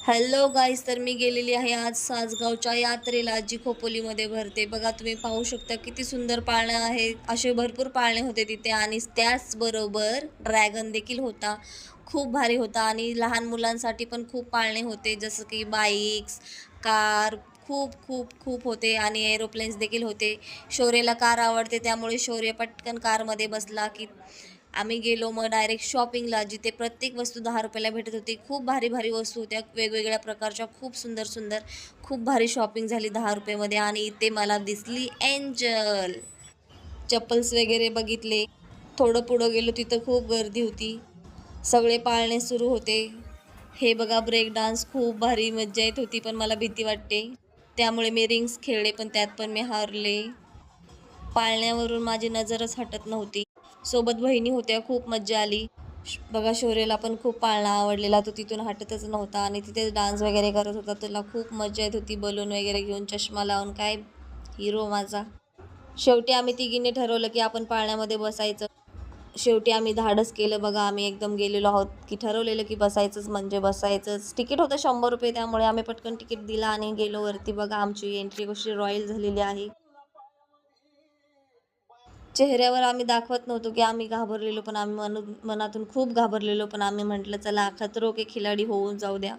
Hello गाईस, तर मी गेलेली आहे आज सासगावच्या यात्रेला, जी खोपोलीमध्ये भरते. बघा तुम्ही पाहू शकता किती सुंदर पाळणे आहे. असे भरपूर पाळणे होते तिथे आणि त्याचबरोबर ड्रॅगन देखील होता. खूप भारी होता आणि लहान मुलांसाठी पण खूप पाळणे होते, जसं की बाईक्स, कार, खूप खूप खूप होते आणि एरोप्लेन्स देखील होते. शौर्यला कार आवडते, त्यामुळे शौर्य पटकन कारमध्ये बसला की आम्ही गेलो मग डायरेक्ट शॉपिंगला, जिथे प्रत्येक वस्तू 10 रुपयाला भेटत होती. खूप भारी भारी वस्तू होत्या, वेगवेगळ्या प्रकारच्या, खूप सुंदर सुंदर. खूप भारी शॉपिंग झाली 10 रुपयामध्ये आणि इथे मला दिसली एंजल. चप्पल्स वगैरे बघितले. थोडं पुढं गेलो तिथं खूप गर्दी होती. सगळे पाळणे सुरू होते. हे बघा ब्रेक डान्स, खूप भारी मज्जा येत होती, पण मला भीती वाटते. त्यामुळे मी रिंग्स खेळले, पण त्यात पण मी हारले. पाळण्यावरून माझी नजरच हटत नव्हती. सोबत बहिणी होत्या, खूप मज्जा आली. बघा शौर्यला पण खूप पाळणा आवडलेला, तो तिथून हटतच नव्हता आणि तिथे डान्स वगैरे करत होता. तुला खूप मज्जा येत होती, बलून वगैरे घेऊन, चष्मा लावून, काय हिरो माझा. शेवटी आम्ही तिघींनी ठरवलं की आपण पाळण्यामध्ये बसायचं. शेवटी आम्ही धाडस केलं. बघा आम्ही एकदम गेलेलो आहोत की ठरवलेलं की बसायचंच म्हणजे बसायचंच. तिकीट होतं 100 रुपये, त्यामुळे आम्ही पटकन तिकीट दिलं आणि गेलो वरती. बघा आमची एंट्री कशी रॉयल झालेली आहे. चेहऱ्यावर आम्ही दाखवत नव्हतो की आम्ही घाबरलेलो, पण आम्ही मनातून खूप घाबरलेलो. पण आम्ही म्हटलं चला खतरो के खिलाडी होऊन जाऊ द्या.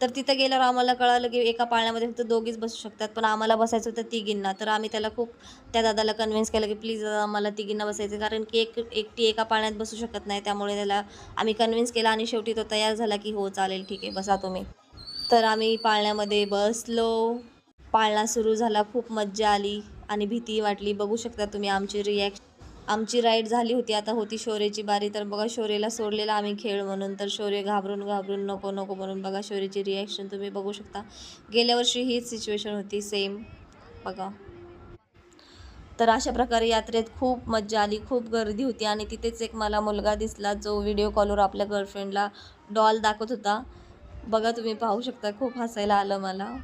तर तिथं गेल्यावर आम्हाला कळालं की एका पाळण्यामध्ये फक्त दोघीच बसू शकतात, पण आम्हाला बसायचं होतं तिघींना. तर आम्ही त्या दादाला कन्व्हिन्स केलं की प्लीज आम्हाला तिघींना बसायचं, कारण की एकटी एका पाळण्यात बसू शकत नाही. त्यामुळे त्याला आम्ही कन्व्हिन्स केला आणि शेवटी तो तयार झाला की हो चालेल, ठीक आहे, बसा तुम्ही. तर आम्ही पाळण्यामध्ये बसलो. पाळणा सुरू झाला. खूप मज्जा आली आणि भीती वाटली. बघू शकता तुम्ही आमची राईड झाली होती. आता होती शौर्याची बारी. तर बघा शौर्यला सोडलेला आम्ही खेळ म्हणून. तर शौर्य घाबरून घाबरून नको नको म्हणून, बघा शौर्याची रिॲक्शन तुम्ही बघू शकता. गेल्या वर्षी हीच सिच्युएशन होती सेम. बघा. तर अशा प्रकारे यात्रेत खूप मज्जा आली, खूप गर्दी होती आणि तिथेच एक मला मुलगा दिसला, जो व्हिडिओ कॉलवर आपल्या गर्लफ्रेंडला डॉल दाखवत होता. बघा तुम्ही पाहू शकता, खूप हसायला आलं मला.